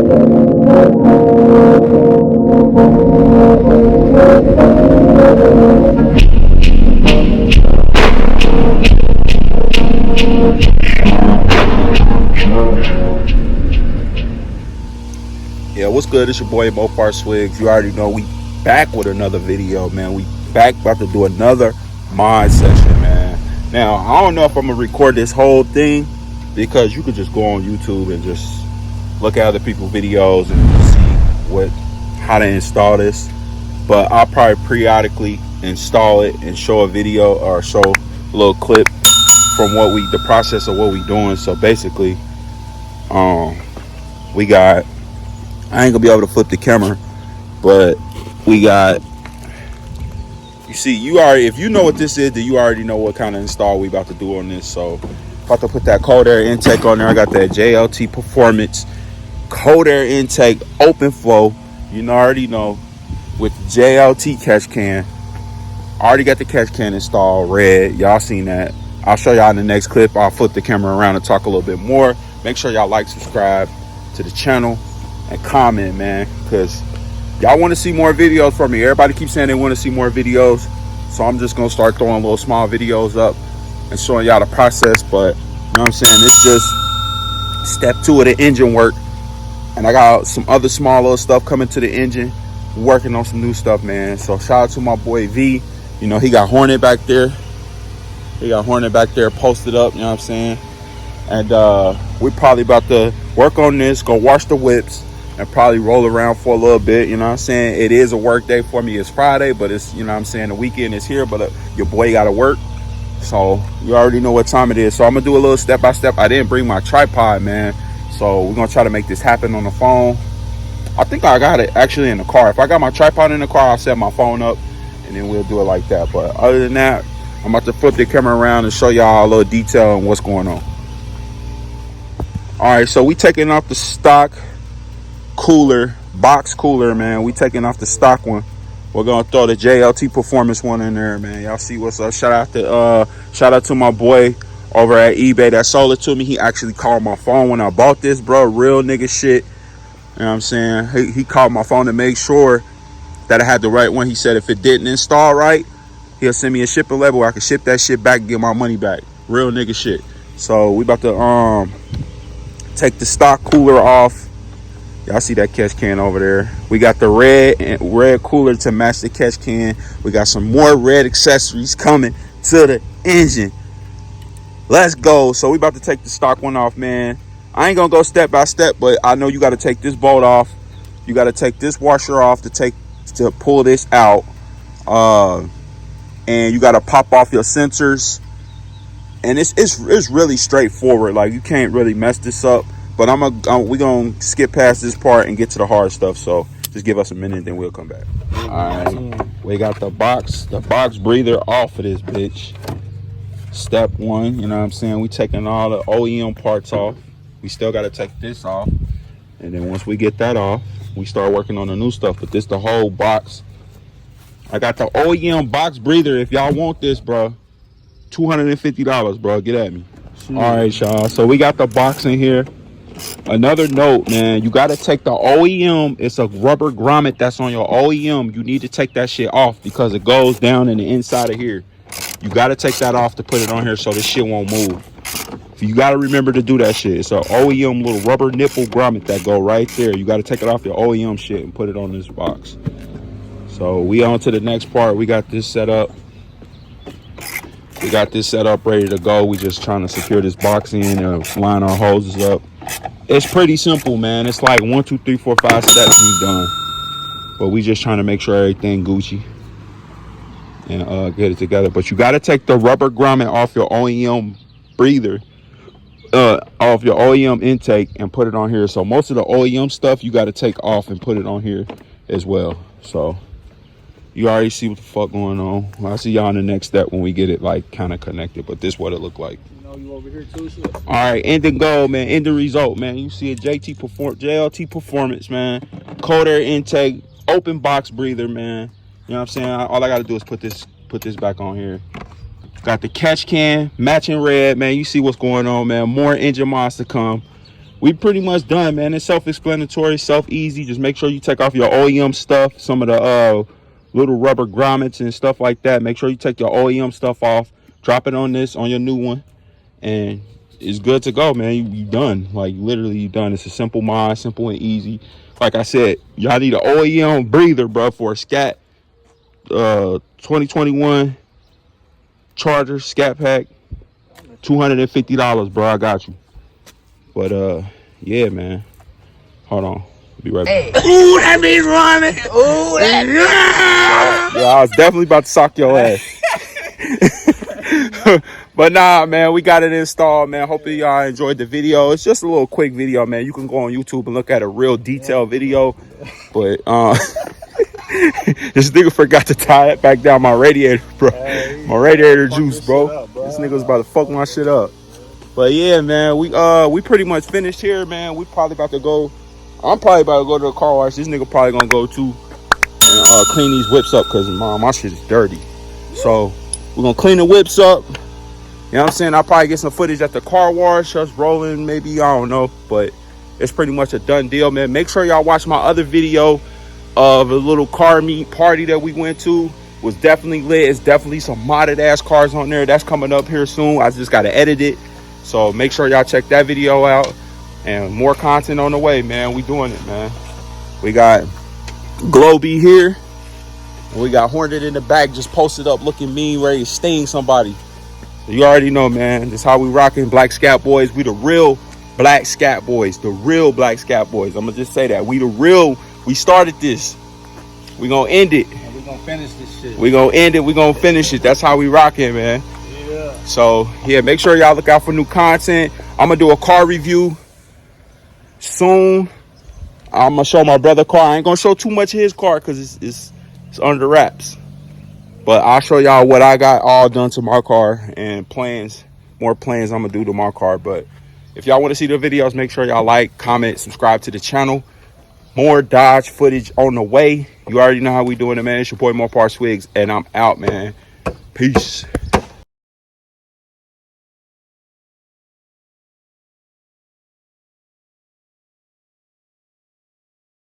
Yeah, what's good? It's your boy MoparSwiggz. You already know we back with another video, man. We back about to do another mod session, man. Now, I don't know if I'm gonna record this whole thing because you could just go on YouTube and just look at other people's videos and see how to install this. But I'll probably periodically install it and show a video or show a little clip from the process of what we doing. So basically, we got, I ain't gonna be able to flip the camera, but we got, you see, if you know what this is, then you already know what kind of install we about to do on this. So about to put that cold air intake on there. I got that JLT Performance cold air intake open flow. You already know, with JLT catch can. I already got the catch can installed, red. Y'all seen that. I'll show y'all in the next clip. I'll flip the camera around and talk a little bit more. Make sure y'all like, subscribe to the channel, and comment, man, because y'all want to see more videos from me. Everybody keeps saying they want to see more videos, so I'm just gonna start throwing little small videos up and showing y'all the process. But you know what I'm saying, it's just step 2 of the engine work, and I got some other small little stuff coming to the engine, working on some new stuff, man. So shout out to my boy V. You know, he got Hornet back there posted up, you know what I'm saying. And we're probably about to work on this, go wash the whips, and probably roll around for a little bit. You know what I'm saying? It is a work day for me. It's Friday, but it's, you know what I'm saying, the weekend is here, but your boy got to work. So you already know what time it is. So I'm going to do a little step by step. I didn't bring my tripod, man. So we're going to try to make this happen on the phone. I think I got it actually in the car. If I got my tripod in the car, I'll set my phone up and then we'll do it like that. But other than that, I'm about to flip the camera around and show y'all a little detail on what's going on. All right, so we taking off the stock cooler, box cooler, man. We taking off the stock one. We're gonna throw the JLT Performance one in there, man. Y'all see what's up. Shout out to my boy over at eBay that sold it to me. He actually called my phone when I bought this, bro. Real nigga shit. You know what I'm saying? He called my phone to make sure that I had the right one. He said if it didn't install right, he'll send me a shipping label where I can ship that shit back and get my money back. Real nigga shit. So we about to take the stock cooler off. Y'all see that catch can over there. We got the red cooler to match the catch can. We got some more red accessories coming to the engine. Let's go. So we about to take the stock one off, man. I ain't gonna go step by step, but I know you got to take this bolt off. You got to take this washer off to pull this out. And you got to pop off your sensors. And it's really straightforward. Like, you can't really mess this up. But we're gonna skip past this part and get to the hard stuff. So just give us a minute, then we'll come back. All right, we got the box breather off of this bitch. Step 1, you know what I'm saying? We taking all the OEM parts off. We still got to take this off, and then once we get that off, we start working on the new stuff. But this the whole box. I got the OEM box breather. If y'all want this, bro, $250, bro. Get at me. All right, y'all. So we got the box in here. Another note, man, you got to take the OEM. It's a rubber grommet that's on your OEM. You need to take that shit off because it goes down in the inside of here. You got to take that off to put it on here so this shit won't move. You got to remember to do that shit. It's an OEM little rubber nipple grommet that go right there. You got to take it off your OEM shit and put it on this box. So we on to the next part. We got this set up. We got this set up ready to go. We just trying to secure this box in and line our hoses up. It's pretty simple, man. It's like 1, 2, 3, 4, 5 steps and you're done. But we just trying to make sure everything Gucci and get it together. But you got to take the rubber grommet off your OEM breather, off your OEM intake, and put it on here. So most of the OEM stuff you got to take off and put it on here as well. So you already see what the fuck going on. I'll see y'all in the next step when we get it like kind of connected. But this is what it look like. You over here too, so. All right, end the goal, man. End the result, man. You see a JLT Performance, man. Cold air intake, open box breather, man. You know what I'm saying? All I got to do is put this back on here. Got the catch can matching red, man. You see what's going on, man. More engine mods to come. we pretty much done, man. It's self-explanatory, self-easy. Just make sure you take off your OEM stuff, some of the little rubber grommets and stuff like that. Make sure you take your OEM stuff off, drop it on your new one, and it's good to go, man. You done. Like, literally, you done. It's a simple mod, simple and easy. Like I said, y'all need an OEM breather, bro, for a Scat 2021 Charger Scatpack. $250, bro. I got you. But yeah, man. Hold on. Be right back. Ooh, that be running. Ooh, that. Yeah, I was definitely about to sock your ass. But nah, man, we got it installed, man. Hopefully y'all enjoyed the video. It's just a little quick video, man. You can go on YouTube and look at a real detailed video. But this nigga forgot to tie it back down my radiator, bro. My radiator juice, bro. This nigga was about to fuck my shit up. But yeah, man, we pretty much finished here, man. We probably about to go. I'm probably about to go to the car wash. This nigga probably gonna go too and clean these whips up, because my shit is dirty. So we're gonna clean the whips up. You know what I'm saying? I'll probably get some footage at the car wash, us rolling, maybe, I don't know. But it's pretty much a done deal, man. Make sure y'all watch my other video of a little car meet party that we went to. Was definitely lit. It's definitely some modded ass cars on there. That's coming up here soon. I just gotta edit it. So make sure y'all check that video out. And more content on the way, man. We doing it, man. We got Globy here. And we got Hornet in the back, just posted up looking mean, ready to sting somebody. So you already know, man. This is how we rocking Black Scat Boys. We the real Black Scat Boys. The real Black Scat Boys. I'm gonna just say that. We the real. We started this. We gonna end it. And we gonna finish this shit. We gonna end it. We gonna finish it. That's how we rocking, man. Yeah. So yeah, make sure y'all look out for new content. I'm gonna do a car review soon. I'm gonna show my brother car. I ain't gonna show too much of his car because it's under wraps. But I'll show y'all what I got all done to my car and plans, more plans I'm gonna do to my car. But if y'all want to see the videos, make sure y'all like, comment, subscribe to the channel. More Dodge footage on the way. You already know how we doing it, man. It's your boy MoparSwiggz, and I'm out, man. Peace.